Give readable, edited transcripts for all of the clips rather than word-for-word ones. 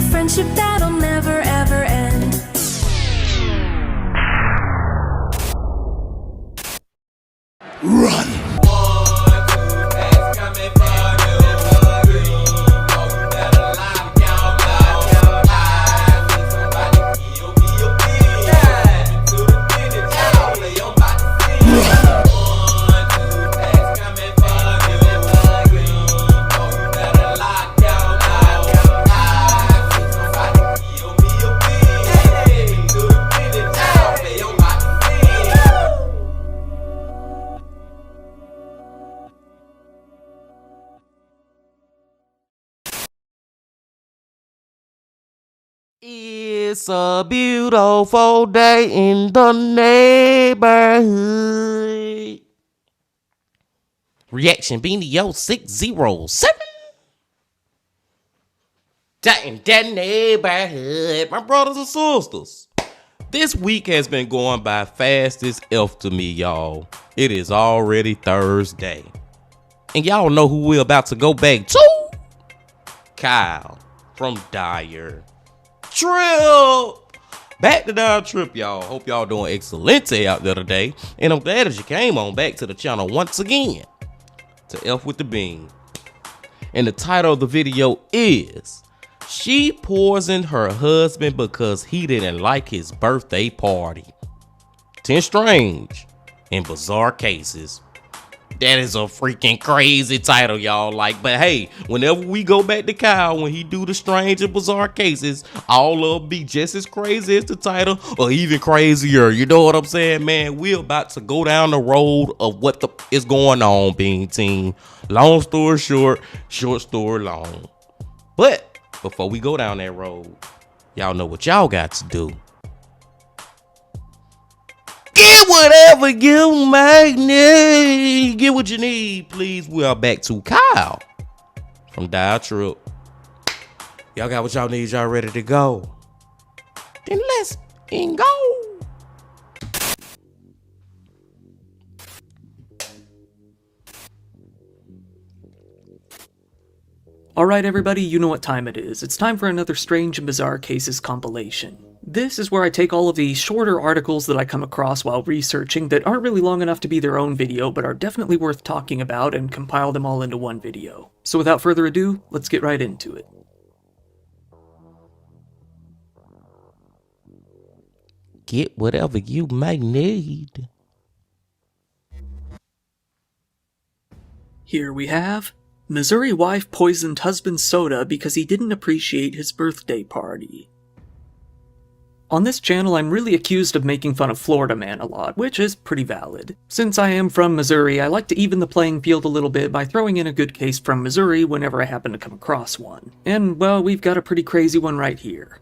a friendship that'll never ever end. Run! It's a beautiful day in the neighborhood. Reaction Beanie 0607. In that neighborhood, my brothers and sisters. This week has been going by fast as F to me, y'all. It is already Thursday. And y'all know who we're about to go back to? Kyle from Dire Trip. Back to Dire Trip, y'all. Hope y'all doing excelente out there today. And I'm glad that you came on back to the channel once again to F with the Bean. And the title of the video is She Poisoned Her Husband Because He Didn't Like His Birthday Party. 10 strange and bizarre cases. That is a freaking crazy title, y'all. But hey, whenever we go back to Kyle, when he do the strange and bizarre cases, all of them be just as crazy as the title or even crazier. You know what I'm saying, man? We're about to go down the road of what is going on, Bean Team. Long story short, short story long. But before we go down that road, y'all know what y'all got to do. Get whatever you might need. Get what you need, please. We are back to Kyle from Dire Trip. Y'all got what y'all need. Y'all ready to go? Then let's go. Alright everybody, you know what time it is. It's time for another Strange and Bizarre Cases compilation. This is where I take all of the shorter articles that I come across while researching that aren't really long enough to be their own video, but are definitely worth talking about, and compile them all into one video. So without further ado, let's get right into it. Get whatever you might need. Here we have Missouri wife poisoned husband's soda because he didn't appreciate his birthday party. On this channel, I'm really accused of making fun of Florida Man a lot, which is pretty valid. Since I am from Missouri, I like to even the playing field a little bit by throwing in a good case from Missouri whenever I happen to come across one. And, well, we've got a pretty crazy one right here.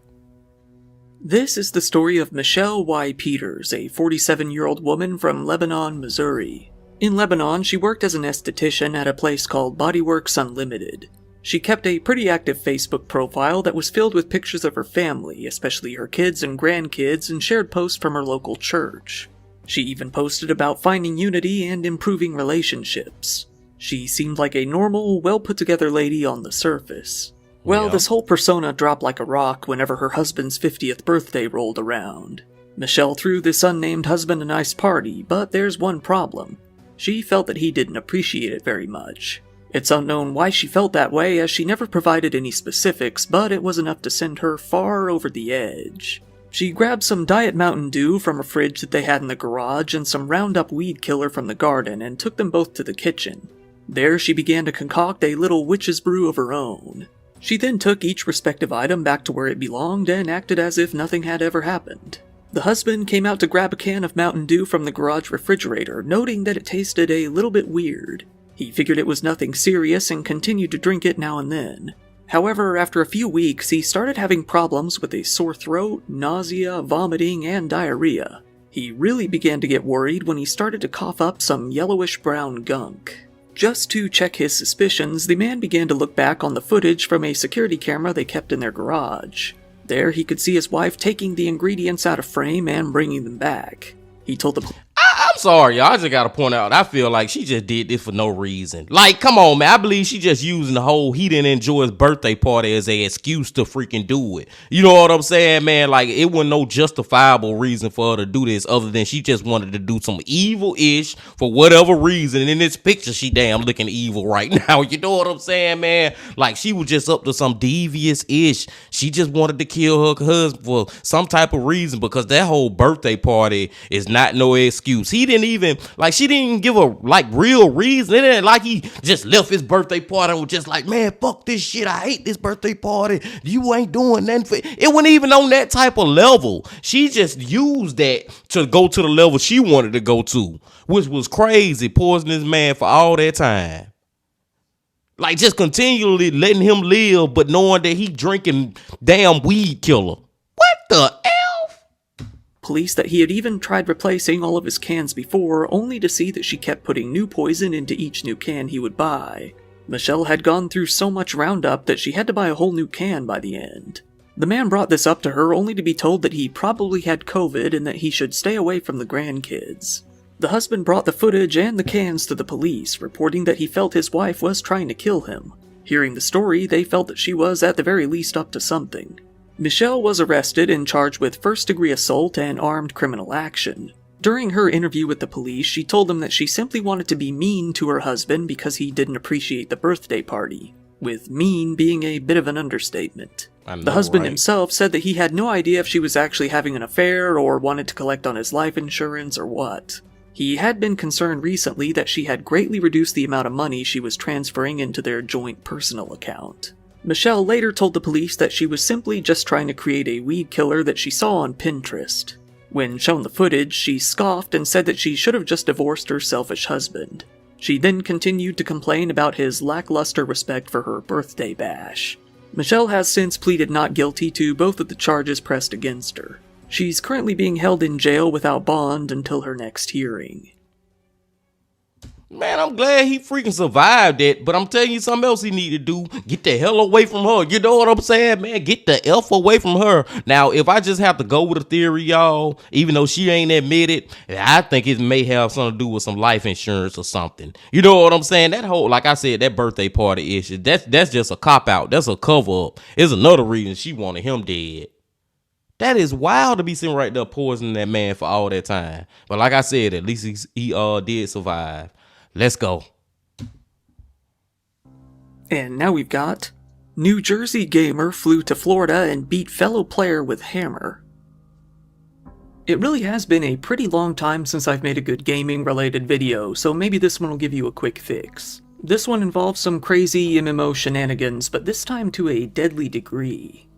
This is the story of Michelle Y. Peters, a 47-year-old woman from Lebanon, Missouri. In Lebanon, she worked as an esthetician at a place called Bodyworks Unlimited. She kept a pretty active Facebook profile that was filled with pictures of her family, especially her kids and grandkids, and shared posts from her local church. She even posted about finding unity and improving relationships. She seemed like a normal, well-put-together lady on the surface. Well, this whole persona dropped like a rock whenever her husband's 50th birthday rolled around. Michelle threw this unnamed husband a nice party, but there's one problem. She felt that he didn't appreciate it very much. It's unknown why she felt that way, as she never provided any specifics, but it was enough to send her far over the edge. She grabbed some Diet Mountain Dew from a fridge that they had in the garage and some Roundup weed killer from the garden and took them both to the kitchen. There she began to concoct a little witch's brew of her own. She then took each respective item back to where it belonged and acted as if nothing had ever happened. The husband came out to grab a can of Mountain Dew from the garage refrigerator, noting that it tasted a little bit weird. He figured it was nothing serious and continued to drink it now and then. However, after a few weeks, he started having problems with a sore throat, nausea, vomiting, and diarrhea. He really began to get worried when he started to cough up some yellowish-brown gunk. Just to check his suspicions, the man began to look back on the footage from a security camera they kept in their garage. There, he could see his wife taking the ingredients out of frame and bringing them back. He told the I'm sorry, y'all. I just gotta point out, I feel like she just did this for no reason. Like, come on, man. I believe she just using the whole he didn't enjoy his birthday party as a excuse to freaking do it. You know what I'm saying, man? Like, it wasn't no justifiable reason for her to do this other than she just wanted to do some evil-ish for whatever reason. And in this picture, she damn looking evil right now. You know what I'm saying, man? Like, she was just up to some devious-ish. She just wanted to kill her husband for some type of reason because that whole birthday party is not no excuse. He didn't even, like, she didn't even give a, like, real reason. It ain't like he just left his birthday party and was just like, man, fuck this shit. I hate this birthday party. You ain't doing nothing for it. Wasn't even on that type of level. She just used that to go to the level she wanted to go to, which was crazy, poisoning this man for all that time. Like, just continually letting him live, but knowing that he drinking damn weed killer. What the elf? Police that he had even tried replacing all of his cans before, only to see that she kept putting new poison into each new can he would buy. Michelle had gone through so much Roundup that she had to buy a whole new can by the end. The man brought this up to her only to be told that he probably had COVID and that he should stay away from the grandkids. The husband brought the footage and the cans to the police, reporting that he felt his wife was trying to kill him. Hearing the story, they felt that she was at the very least up to something. Michelle was arrested and charged with first-degree assault and armed criminal action. During her interview with the police, she told them that she simply wanted to be mean to her husband because he didn't appreciate the birthday party, with mean being a bit of an understatement. The husband himself said that he had no idea if she was actually having an affair or wanted to collect on his life insurance or what. He had been concerned recently that she had greatly reduced the amount of money she was transferring into their joint personal account. Michelle later told the police that she was simply just trying to create a weed killer that she saw on Pinterest. When shown the footage, she scoffed and said that she should have just divorced her selfish husband. She then continued to complain about his lackluster respect for her birthday bash. Michelle has since pleaded not guilty to both of the charges pressed against her. She's currently being held in jail without bond until her next hearing. Man, I'm glad he freaking survived it, but I'm telling you something else he need to do. Get the hell away from her. You know what I'm saying, man? Get the F away from her. Now, if I just have to go with a theory, y'all, even though she ain't admitted, I think it may have something to do with some life insurance or something. You know what I'm saying? That whole, like I said, that birthday party issue, that's just a cop-out. That's a cover-up. It's another reason she wanted him dead. That is wild to be sitting right there poisoning that man for all that time. But like I said, at least he did survive. Let's go. And now we've got New Jersey gamer flew to Florida and beat fellow player with hammer. It really has been a pretty long time since I've made a good gaming related video, so maybe this one will give you a quick fix. This one involves some crazy MMO shenanigans, but this time to a deadly degree.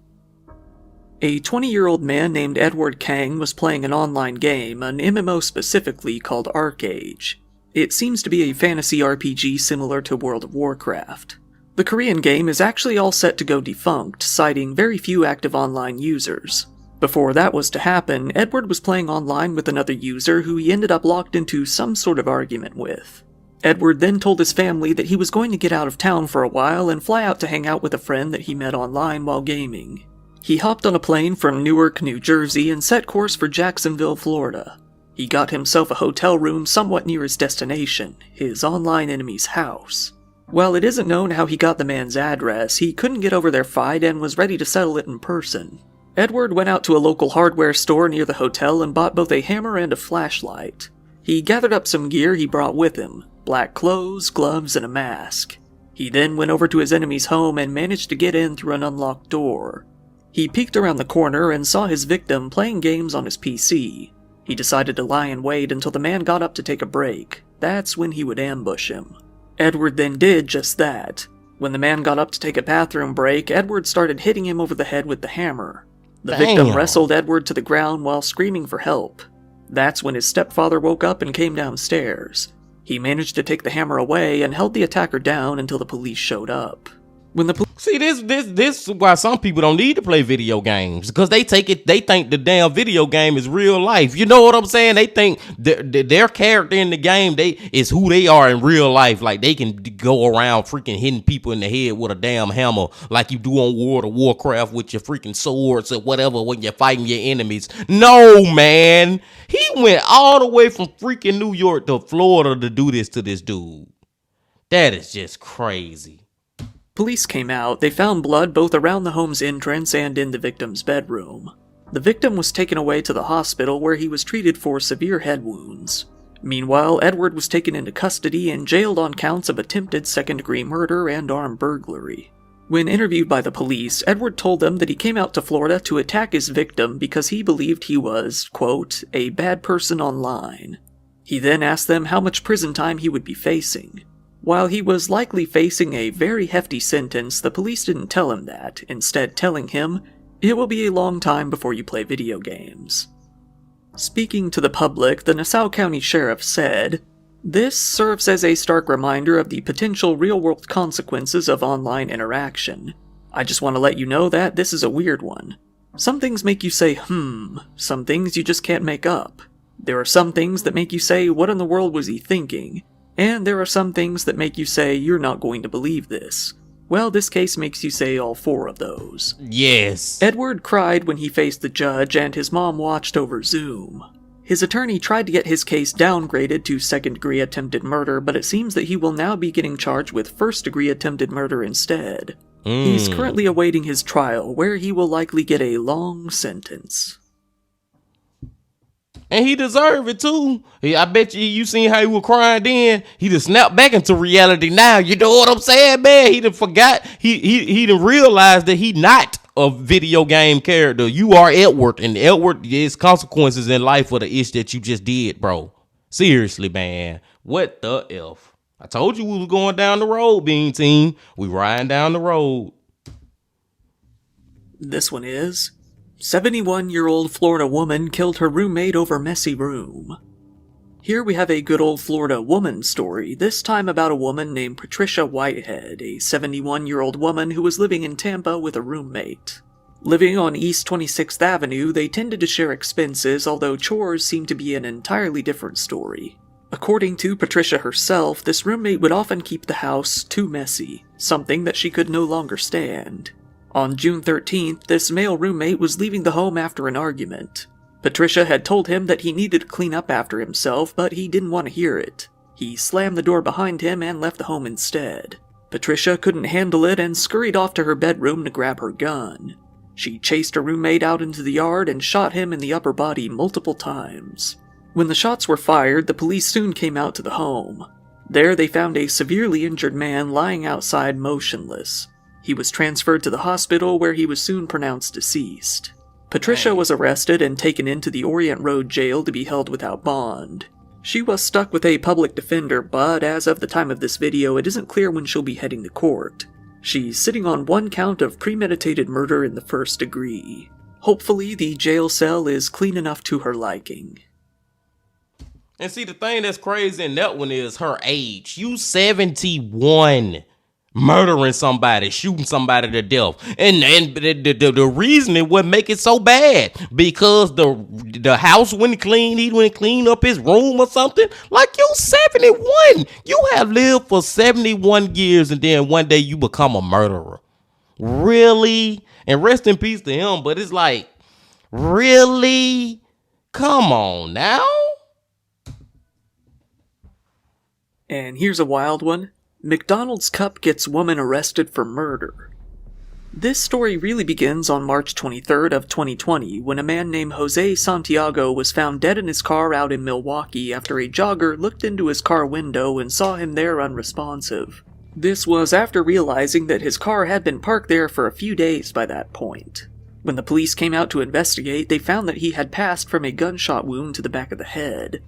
A 20-year-old man named Edward Kang was playing an online game, an MMO specifically called ArcAge. It seems to be a fantasy RPG similar to World of Warcraft. The Korean game is actually all set to go defunct, citing very few active online users. Before that was to happen, Edward was playing online with another user who he ended up locked into some sort of argument with. Edward then told his family that he was going to get out of town for a while and fly out to hang out with a friend that he met online while gaming. He hopped on a plane from Newark, New Jersey and set course for Jacksonville, Florida. He got himself a hotel room somewhat near his destination, his online enemy's house. While it isn't known how he got the man's address, he couldn't get over their fight and was ready to settle it in person. Edward went out to a local hardware store near the hotel and bought both a hammer and a flashlight. He gathered up some gear he brought with him, black clothes, gloves, and a mask. He then went over to his enemy's home and managed to get in through an unlocked door. He peeked around the corner and saw his victim playing games on his PC. He decided to lie in wait until the man got up to take a break. That's when he would ambush him. Edward then did just that. When the man got up to take a bathroom break, Edward started hitting him over the head with the hammer. The victim wrestled Edward to the ground while screaming for help. That's when his stepfather woke up and came downstairs. He managed to take the hammer away and held the attacker down until the police showed up. When the See, this is why some people don't need to play video games, because they think the damn video game is real life. You know what I'm saying? They think their character in the game is who they are in real life. Like they can go around freaking hitting people in the head with a damn hammer, like you do on World of Warcraft with your freaking swords or whatever when you're fighting your enemies. No, man, he went all the way from freaking New York to Florida to do this to this dude. That is just crazy. Police came out. They found blood both around the home's entrance and in the victim's bedroom. The victim was taken away to the hospital where he was treated for severe head wounds. Meanwhile, Edward was taken into custody and jailed on counts of attempted second-degree murder and armed burglary. When interviewed by the police, Edward told them that he came out to Florida to attack his victim because he believed he was, quote, a bad person online. He then asked them how much prison time he would be facing. While he was likely facing a very hefty sentence, the police didn't tell him that, instead telling him, "It will be a long time before you play video games." Speaking to the public, the Nassau County Sheriff said, "This serves as a stark reminder of the potential real-world consequences of online interaction. I just want to let you know that this is a weird one. Some things make you say, some things you just can't make up. There are some things that make you say, what in the world was he thinking? And there are some things that make you say, you're not going to believe this. Well, this case makes you say all four of those." Yes. Edward cried when he faced the judge, and his mom watched over Zoom. His attorney tried to get his case downgraded to second-degree attempted murder, but it seems that he will now be getting charged with first-degree attempted murder instead. He's currently awaiting his trial, where he will likely get a long sentence. And he deserved it too. I bet you seen how he was crying then. He just snapped back into reality now. You know what I'm saying, man? He done forgot. He done realized that he not a video game character. You are Edward, and Edward is consequences in life for the ish that you just did, bro. Seriously, man. What the F? I told you we was going down the road, Bean Team. We riding down the road. This one is 71-year-old Florida woman killed her roommate over messy room. Here we have a good old Florida woman story, this time about a woman named Patricia Whitehead, a 71-year-old woman who was living in Tampa with a roommate. Living on East 26th Avenue, they tended to share expenses, although chores seemed to be an entirely different story. According to Patricia herself, this roommate would often keep the house too messy, something that she could no longer stand. On June 13th, this male roommate was leaving the home after an argument. Patricia had told him that he needed to clean up after himself, but he didn't want to hear it. He slammed the door behind him and left the home instead. Patricia couldn't handle it and scurried off to her bedroom to grab her gun. She chased her roommate out into the yard and shot him in the upper body multiple times. When the shots were fired, the police soon came out to the home. There they found a severely injured man lying outside motionless. He was transferred to the hospital where he was soon pronounced deceased. Patricia was arrested and taken into the Orient Road jail to be held without bond. She was stuck with a public defender, but as of the time of this video, it isn't clear when she'll be heading to court. She's sitting on one count of premeditated murder in the first degree. Hopefully, the jail cell is clean enough to her liking. And see, the thing that's crazy in that one is her age. You 71. Murdering somebody, shooting somebody to death. And the reason it would make it so bad, because the house wouldn't clean, he wouldn't clean up his room or something. Like, you 71. You have lived for 71 years and then one day you become a murderer. Really? And rest in peace to him, but it's like, really? Come on now. And here's a wild one. McDonald's cup gets woman arrested for murder. This story really begins on March 23rd of 2020 when a man named Jose Santiago was found dead in his car out in Milwaukee after a jogger looked into his car window and saw him there unresponsive. This was after realizing that his car had been parked there for a few days by that point. When the police came out to investigate, they found that he had passed from a gunshot wound to the back of the head.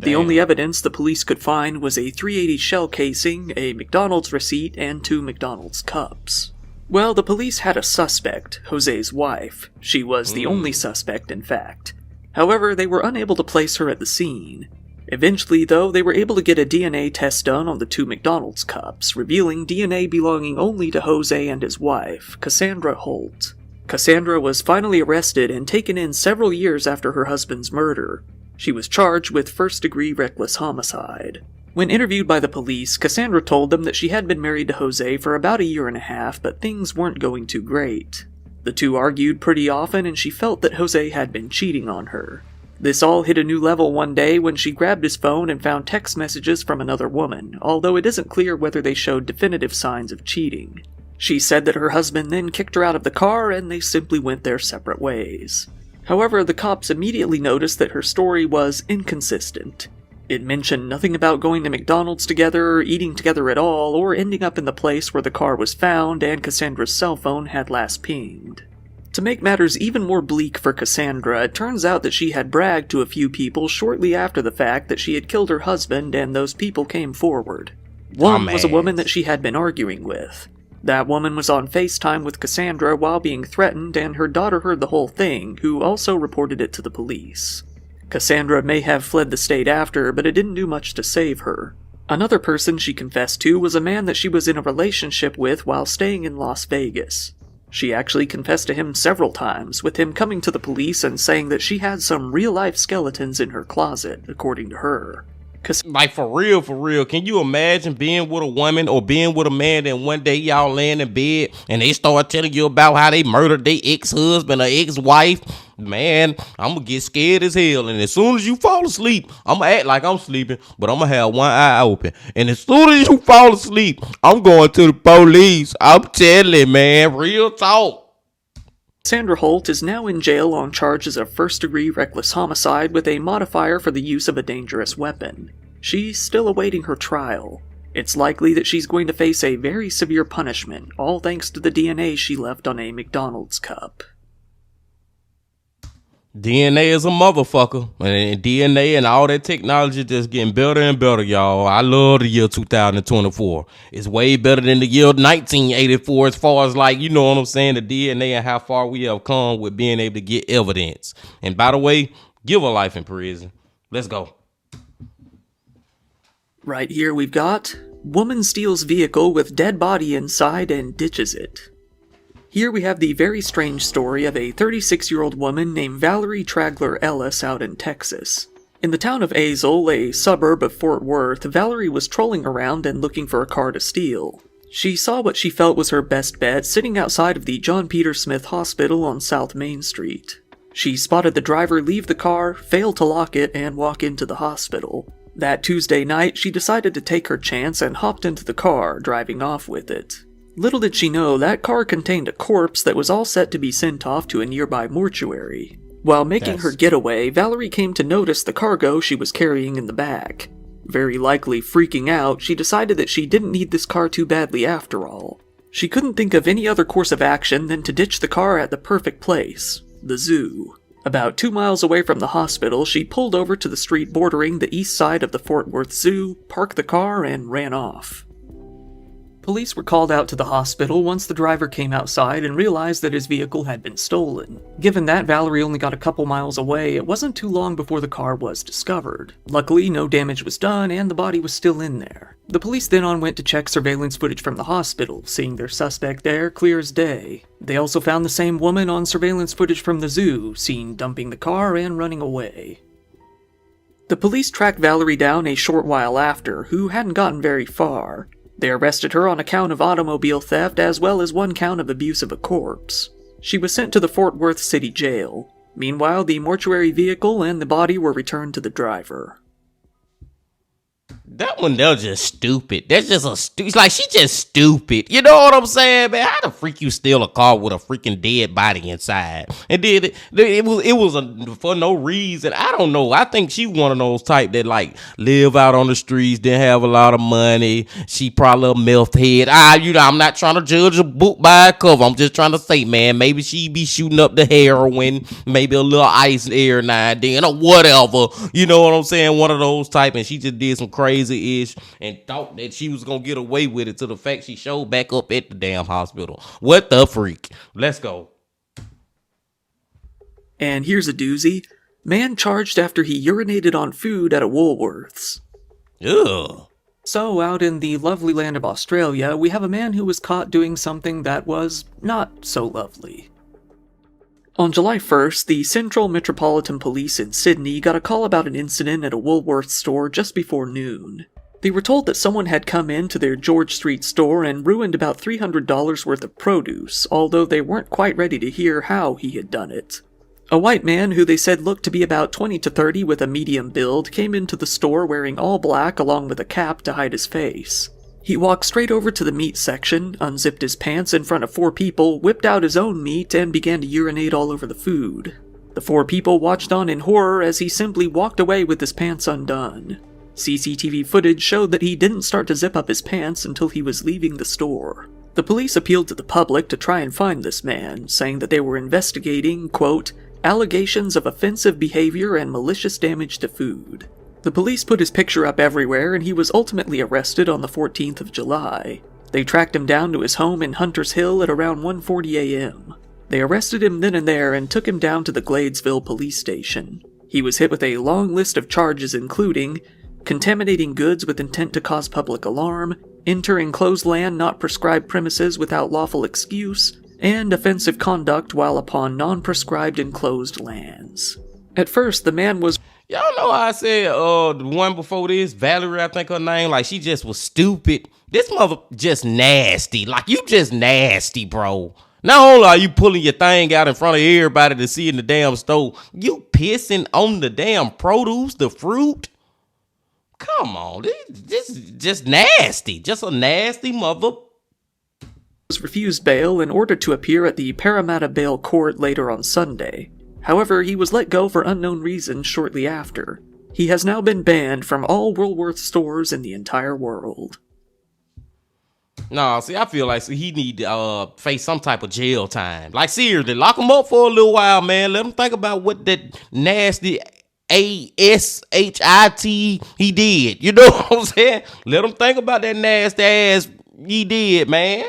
The only evidence the police could find was a .380 shell casing, a McDonald's receipt, and 2 McDonald's cups. Well, the police had a suspect, Jose's wife. She was the only suspect, in fact. However, they were unable to place her at the scene. Eventually, though, they were able to get a DNA test done on the 2 McDonald's cups, revealing DNA belonging only to Jose and his wife, Cassandra Holt. Cassandra was finally arrested and taken in several years after her husband's murder. She was charged with first-degree reckless homicide. When interviewed by the police, Cassandra told them that she had been married to Jose for about a year and a half, but things weren't going too great. The two argued pretty often, and she felt that Jose had been cheating on her. This all hit a new level one day when she grabbed his phone and found text messages from another woman, although it isn't clear whether they showed definitive signs of cheating. She said that her husband then kicked her out of the car and they simply went their separate ways. However, the cops immediately noticed that her story was inconsistent. It mentioned nothing about going to McDonald's together, eating together at all, or ending up in the place where the car was found and Cassandra's cell phone had last pinged. To make matters even more bleak for Cassandra, it turns out that she had bragged to a few people shortly after the fact that she had killed her husband, and those people came forward. One was a woman that she had been arguing with. That woman was on FaceTime with Cassandra while being threatened, and her daughter heard the whole thing, who also reported it to the police. Cassandra may have fled the state after, but it didn't do much to save her. Another person she confessed to was a man that she was in a relationship with while staying in Las Vegas. She actually confessed to him several times, with him coming to the police and saying that she had some real-life skeletons in her closet, according to her. Like, for real, can you imagine being with a woman or being with a man and one day y'all laying in bed and they start telling you about how they murdered their ex-husband or ex-wife? Man, I'm gonna get scared as hell, and as soon as you fall asleep, I'm gonna act like I'm sleeping, but I'm gonna have one eye open. And as soon as you fall asleep, I'm going to the police. I'm telling, man, real talk. Cassandra Holt is now in jail on charges of first-degree reckless homicide with a modifier for the use of a dangerous weapon. She's still awaiting her trial. It's likely that she's going to face a very severe punishment, all thanks to the DNA she left on a McDonald's cup. DNA is a motherfucker, and DNA and all that technology just getting better and better, y'all. I love the year 2024. It's way better than the year 1984 as far as, like, you know what I'm saying, the DNA and how far we have come with being able to get evidence. And by the way, give her life in prison. Let's go. Right here we've got, woman steals vehicle with dead body inside and ditches it. Here we have the very strange story of a 36-year-old woman named Valerie Tragler Ellis out in Texas. In the town of Azle, a suburb of Fort Worth, Valerie was trolling around and looking for a car to steal. She saw what she felt was her best bet sitting outside of the John Peter Smith Hospital on South Main Street. She spotted the driver leave the car, fail to lock it, and walk into the hospital. That Tuesday night, she decided to take her chance and hopped into the car, driving off with it. Little did she know that car contained a corpse that was all set to be sent off to a nearby mortuary. While making her getaway, Valerie came to notice the cargo she was carrying in the back. Very likely freaking out, she decided that she didn't need this car too badly after all. She couldn't think of any other course of action than to ditch the car at the perfect place, the zoo. About 2 miles away from the hospital, she pulled over to the street bordering the east side of the Fort Worth Zoo, parked the car, and ran off. Police were called out to the hospital once the driver came outside and realized that his vehicle had been stolen. Given that Valerie only got a couple miles away, it wasn't too long before the car was discovered. Luckily, no damage was done and the body was still in there. The police then went to check surveillance footage from the hospital, seeing their suspect there clear as day. They also found the same woman on surveillance footage from the zoo, seen dumping the car and running away. The police tracked Valerie down a short while after, who hadn't gotten very far. They arrested her on a count of automobile theft as well as one count of abuse of a corpse. She was sent to the Fort Worth City Jail. Meanwhile, the mortuary vehicle and the body were returned to the driver. That one, they're just stupid. That's just it's like, she just stupid. You know what I'm saying, man? How the freak you steal a car with a freaking dead body inside? And then it was for no reason. I don't know. I think she one of those type that, like, live out on the streets, didn't have a lot of money. She probably a meth head. I'm not trying to judge a book by a cover. I'm just trying to say, man, maybe she be shooting up the heroin, maybe a little ice air now and then, or whatever. You know what I'm saying? One of those type, and she just did some crazy ish and thought that she was gonna get away with it, to the fact she showed back up at the damn hospital. What the freak? Let's go. And here's a doozy. Man charged after he urinated on food at a Woolworths. Ugh. So, out in the lovely land of Australia, we have a man who was caught doing something that was not so lovely. On July 1st, the Central Metropolitan Police in Sydney got a call about an incident at a Woolworths store just before noon. They were told that someone had come into their George Street store and ruined about $300 worth of produce, although they weren't quite ready to hear how he had done it. A white man, who they said looked to be about 20 to 30 with a medium build, came into the store wearing all black along with a cap to hide his face. He walked straight over to the meat section, unzipped his pants in front of 4 people, whipped out his own meat, and began to urinate all over the food. The 4 people watched on in horror as he simply walked away with his pants undone. CCTV footage showed that he didn't start to zip up his pants until he was leaving the store. The police appealed to the public to try and find this man, saying that they were investigating, quote, allegations of offensive behavior and malicious damage to food. The police put his picture up everywhere, and he was ultimately arrested on the 14th of July. They tracked him down to his home in Hunters Hill at around 1:40 a.m. They arrested him then and there and took him down to the Gladesville police station. He was hit with a long list of charges including contaminating goods with intent to cause public alarm, enter enclosed land not prescribed premises without lawful excuse, and offensive conduct while upon non-prescribed enclosed lands. At first, the man was... Y'all know how I said, the one before this, Valerie, I think her name, like, she just was stupid. This mother just nasty. Like, you just nasty, bro. Not only are you pulling your thing out in front of everybody to see in the damn store, you pissing on the damn produce, the fruit. Come on, this is just nasty. Just a nasty mother. Was refused bail in order to appear at the Parramatta Bail Court later on Sunday. However, he was let go for unknown reasons shortly after. He has now been banned from all Woolworths stores in the entire world. No, see, I feel like he need to face some type of jail time. Like, seriously, lock him up for a little while, man. Let him think about what that nasty ASHIT he did. You know what I'm saying? Let him think about that nasty ass he did, man.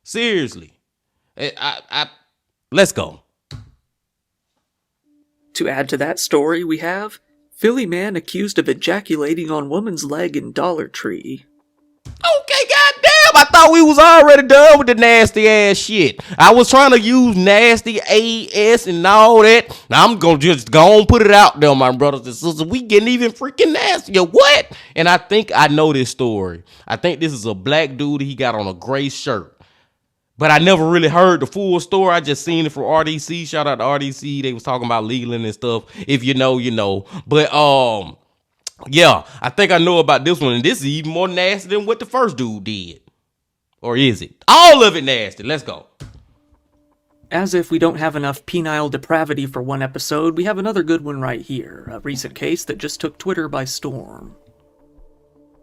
Seriously. Let's go. To add to that story, we have Philly man accused of ejaculating on woman's leg in Dollar Tree. Okay, goddamn, I thought we was already done with the nasty ass shit. I was trying to use nasty AS and all that. Now I'm gonna just go and put it out there, my brothers and sisters. We getting even freaking nastier. What? And I think I know this story. I think this is a black dude. He got on a gray shirt. But I never really heard the full story. I just seen it from RDC. Shout out to RDC. They was talking about Leland and stuff. If you know, you know. But yeah, I think I know about this one. And this is even more nasty than what the first dude did. Or is it? All of it nasty. Let's go. As if we don't have enough penile depravity for one episode, we have another good one right here. A recent case that just took Twitter by storm.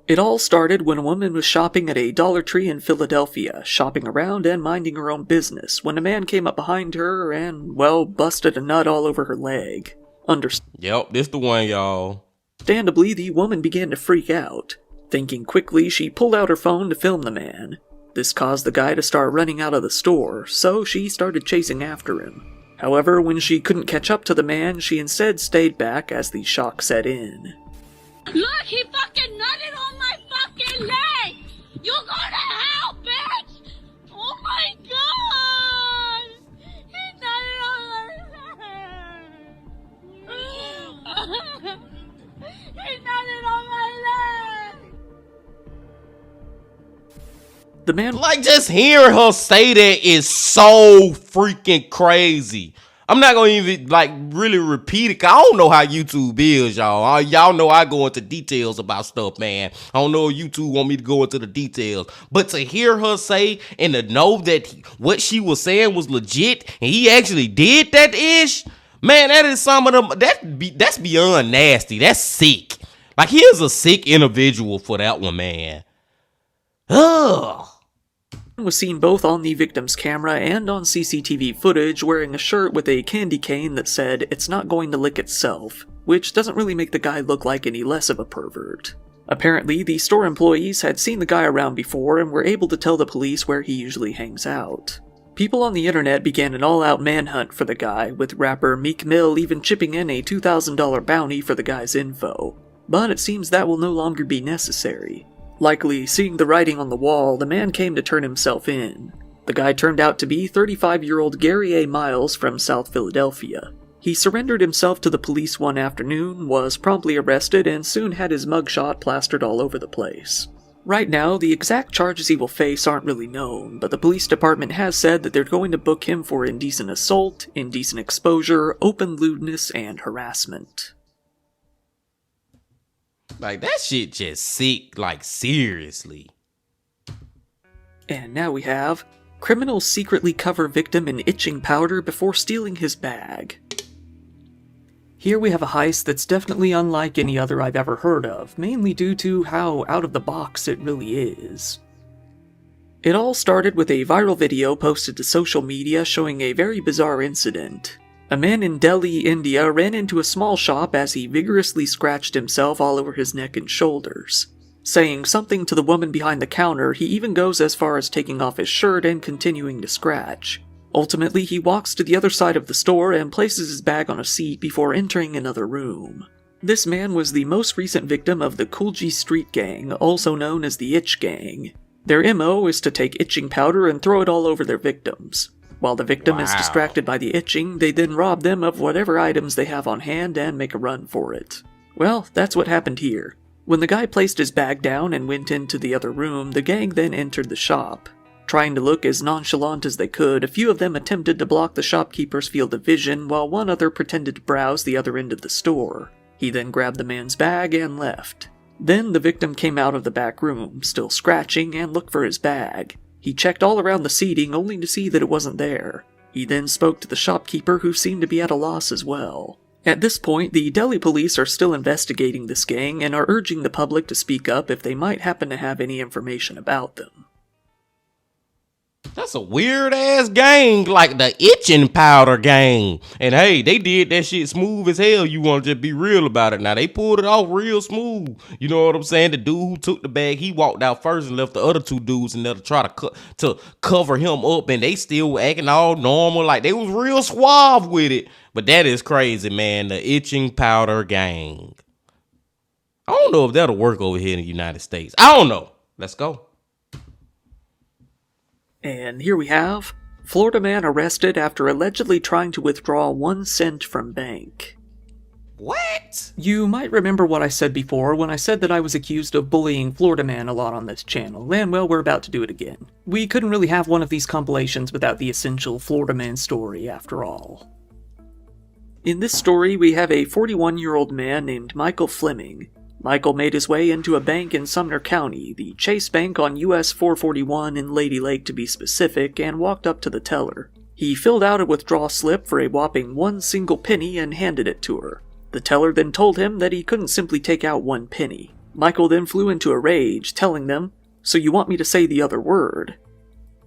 It all started when a woman was shopping at a Dollar Tree in Philadelphia, shopping around and minding her own business, when a man came up behind her and, well, busted a nut all over her leg. Yep, this the one, y'all. Understandably, the woman began to freak out. Thinking quickly, she pulled out her phone to film the man. This caused the guy to start running out of the store, so she started chasing after him. However, when she couldn't catch up to the man, she instead stayed back as the shock set in. Look, he fucking nutted on my fucking leg! You go to hell, bitch! Oh my god! He nutted on my leg! He nutted on my leg! The man, Like, just hearing her say that is so freaking crazy. I'm not gonna even, like, really repeat it, cause I don't know how YouTube is, y'all. Y'all know I go into details about stuff, man. I don't know if YouTube want me to go into the details. But to hear her say and to know that what she was saying was legit and he actually did that ish, man, that is some of them, that's beyond nasty. That's sick. Like, he is a sick individual for that one, man. Ugh. was seen both on the victim's camera and on CCTV footage wearing a shirt with a candy cane that said, "It's not going to lick itself," which doesn't really make the guy look like any less of a pervert. Apparently, the store employees had seen the guy around before and were able to tell the police where he usually hangs out. People on the internet began an all-out manhunt for the guy, with rapper Meek Mill even chipping in a $2,000 bounty for the guy's info. But it seems that will no longer be necessary. Likely seeing the writing on the wall, the man came to turn himself in. The guy turned out to be 35-year-old Gary A. Miles from South Philadelphia. He surrendered himself to the police one afternoon, was promptly arrested, and soon had his mugshot plastered all over the place. Right now, the exact charges he will face aren't really known, but the police department has said that they're going to book him for indecent assault, indecent exposure, open lewdness, and harassment. Like, that shit just sick, like, seriously. And now we have, criminals secretly cover victim in itching powder before stealing his bag. Here we have a heist that's definitely unlike any other I've ever heard of, mainly due to how out of the box it really is. It all started with a viral video posted to social media showing a very bizarre incident. A man in Delhi, India ran into a small shop as he vigorously scratched himself all over his neck and shoulders. Saying something to the woman behind the counter, he even goes as far as taking off his shirt and continuing to scratch. Ultimately, he walks to the other side of the store and places his bag on a seat before entering another room. This man was the most recent victim of the Kulji Street Gang, also known as the Itch Gang. Their MO is to take itching powder and throw it all over their victims. While the victim is distracted by the itching, they then rob them of whatever items they have on hand and make a run for it. Well, that's what happened here. When the guy placed his bag down and went into the other room, the gang then entered the shop. Trying to look as nonchalant as they could, a few of them attempted to block the shopkeeper's field of vision, while one other pretended to browse the other end of the store. He then grabbed the man's bag and left. Then the victim came out of the back room, still scratching, and looked for his bag. He checked all around the seating, only to see that it wasn't there. He then spoke to the shopkeeper, who seemed to be at a loss as well. At this point, the Delhi police are still investigating this gang and are urging the public to speak up if they might happen to have any information about them. That's a weird ass gang, like the itching powder gang. And hey, they did that shit smooth as hell. You want to just be real about it. Now, they pulled it off real smooth. You know what I'm saying? The dude who took the bag, he walked out first and left the other two dudes in there to try to cover him up. And they still were acting all normal. Like, they was real suave with it. But that is crazy, man. The itching powder gang. I don't know if that'll work over here in the United States. I don't know. Let's go. And here we have, Florida man arrested after allegedly trying to withdraw 1 cent from bank. What? You might remember what I said before when I said that I was accused of bullying Florida man a lot on this channel, and well, we're about to do it again. We couldn't really have one of these compilations without the essential Florida man story, after all. In this story, we have a 41-year-old man named Michael Fleming. Michael made his way into a bank in Sumner County, the Chase Bank on US 441 in Lady Lake to be specific, and walked up to the teller. He filled out a withdrawal slip for a whopping 1 single penny and handed it to her. The teller then told him that he couldn't simply take out 1 penny. Michael then flew into a rage, telling them, "So you want me to say the other word?"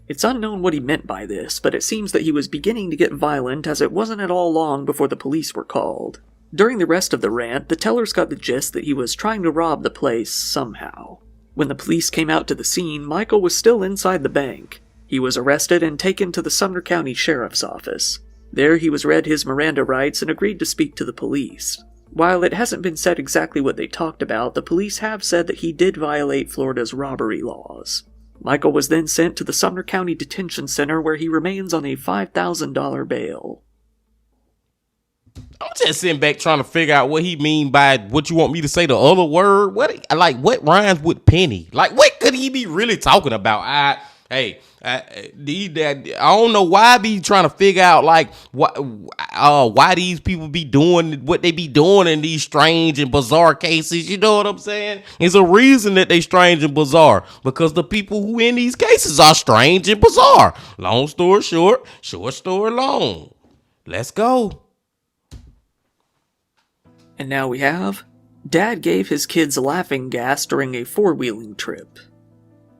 It's unknown what he meant by this, but it seems that he was beginning to get violent, as it wasn't at all long before the police were called. During the rest of the rant, the tellers got the gist that he was trying to rob the place somehow. When the police came out to the scene, Michael was still inside the bank. He was arrested and taken to the Sumner County Sheriff's Office. There he was read his Miranda rights and agreed to speak to the police. While it hasn't been said exactly what they talked about, the police have said that he did violate Florida's robbery laws. Michael was then sent to the Sumner County Detention Center, where he remains on a $5,000 bail. I'm just sitting back trying to figure out what he mean by what you want me to say the other word. What rhymes with penny? Like, what could he be really talking about? I don't know why I be trying to figure out like why these people be doing what they be doing in these strange and bizarre cases. You know what I'm saying? There's a reason that they strange and bizarre, because the people who in these cases are strange and bizarre. Long story short, short story long. Let's go. And now we have, Dad gave his kids laughing gas during a 4-wheeling trip.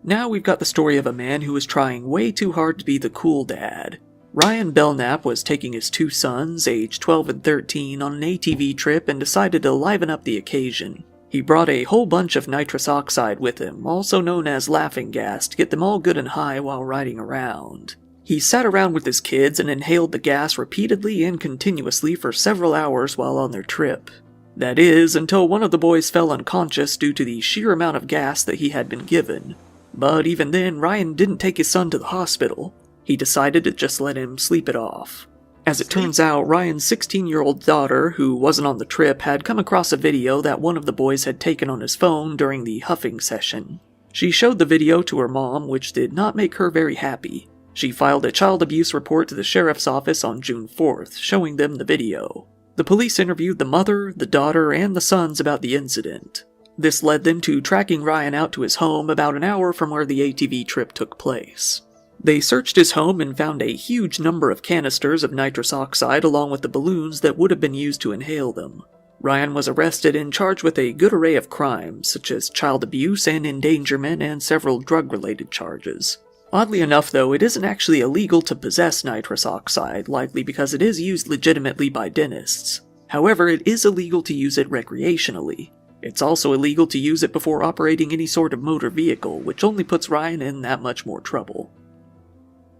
Now we've got the story of a man who was trying way too hard to be the cool dad. Ryan Belknap was taking his 2 sons, aged 12 and 13, on an ATV trip and decided to liven up the occasion. He brought a whole bunch of nitrous oxide with him, also known as laughing gas, to get them all good and high while riding around. He sat around with his kids and inhaled the gas repeatedly and continuously for several hours while on their trip. That is, until one of the boys fell unconscious due to the sheer amount of gas that he had been given. But even then, Ryan didn't take his son to the hospital. He decided to just let him sleep it off. As it turns out, Ryan's 16-year-old daughter, who wasn't on the trip, had come across a video that one of the boys had taken on his phone during the huffing session. She showed the video to her mom, which did not make her very happy. She filed a child abuse report to the sheriff's office on June 4th, showing them the video. The police interviewed the mother, the daughter, and the sons about the incident. This led them to tracking Ryan out to his home about an hour from where the ATV trip took place. They searched his home and found a huge number of canisters of nitrous oxide along with the balloons that would have been used to inhale them. Ryan was arrested and charged with a good array of crimes, such as child abuse and endangerment and several drug-related charges. Oddly enough, though, it isn't actually illegal to possess nitrous oxide, likely because it is used legitimately by dentists. However, it is illegal to use it recreationally. It's also illegal to use it before operating any sort of motor vehicle, which only puts Ryan in that much more trouble.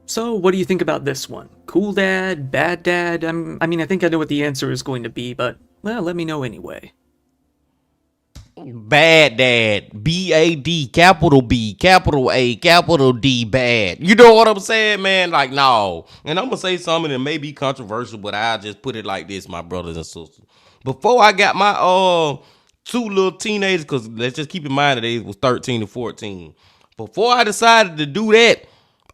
So, what do you think about this one? Cool dad? Bad dad? I think I know what the answer is going to be, but, well, let me know anyway. Bad dad. B-A-D, capital B, capital A, capital D, bad. You know what I'm saying, man? Like, no. And I'm going to say something that may be controversial, but I'll just put it like this, my brothers and sisters. Before I got my two little teenagers, because let's just keep in mind that they was 13 and 14. Before I decided to do that,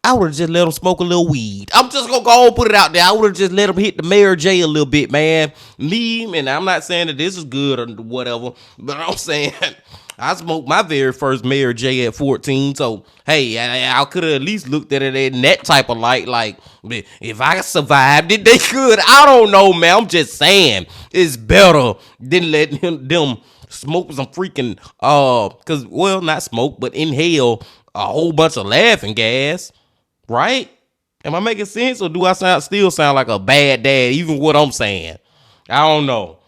I would have just let them smoke a little weed. I'm just going to go and put it out there. I would have just let them hit the Mary J a little bit, man. And I'm not saying that this is good or whatever, but I'm saying I smoked my very first Mary J at 14. So, hey, I could have at least looked at it in that type of light. Like, if I survived it, they could. I don't know, man. I'm just saying it's better than letting them smoke some freaking, not smoke, but inhale a whole bunch of laughing gas. Right? Am I making sense, or do I still sound like a bad dad, even what I'm saying? I don't know.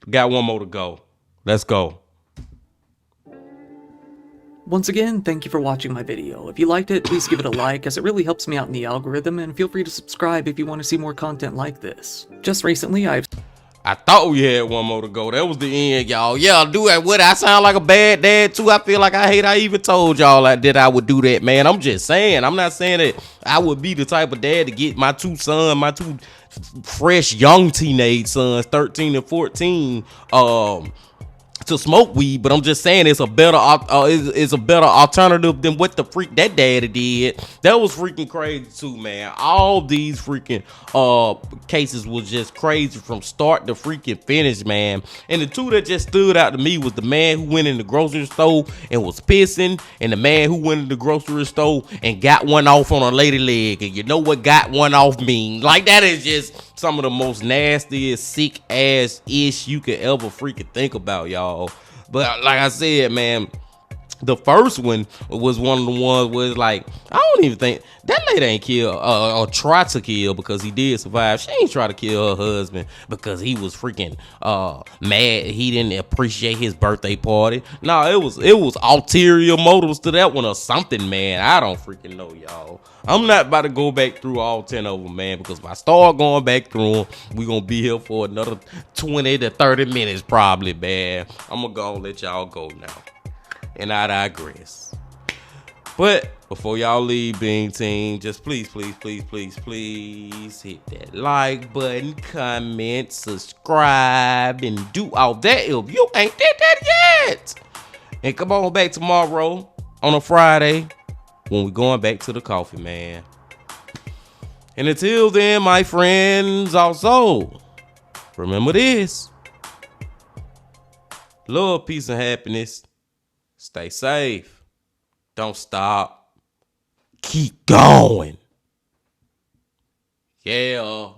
Got one more to go. Let's go. Once again, thank you for watching my video. If you liked it, please give it a like, as it really helps me out in the algorithm, and feel free to subscribe if you want to see more content like this. Just recently, I thought we had one more to go. That was the end, y'all. Yeah, do that. What? I sound like a bad dad too. I feel like I even told y'all that I would do that, man. I'm just saying. I'm not saying that I would be the type of dad to get my two fresh young teenage sons, 13 and 14, to smoke weed, but I'm just saying it's a better alternative than what the freak that daddy did. That was freaking crazy too, man. All these freaking cases was just crazy from start to freaking finish, man. And the two that just stood out to me was the man who went in the grocery store and was pissing, and the man who went in the grocery store and got one off on a lady leg. And you know what got one off mean? Like, that is just some of the most nastiest, sick ass ish you could ever freaking think about, y'all. But like I said, man, the first one was one of the ones where it's like, I don't even think that lady ain't kill or try to kill, because he did survive. She ain't try to kill her husband because he was freaking mad he didn't appreciate his birthday party. No, it was ulterior motives to that one or something, man. I don't freaking know, y'all. I'm not about to go back through all 10 of them, man, because if I start going back through them, we're going to be here for another 20 to 30 minutes probably, man. I'm going to go and let y'all go now. And I digress. But before y'all leave, Bean Team, just please hit that like button, comment, subscribe, and do all that if you ain't did that yet. And come on back tomorrow on a Friday when we're going back to the coffee, man. And until then, my friends, also, remember this. Love, peace, and happiness. Stay safe. Don't stop. Keep going. Yeah.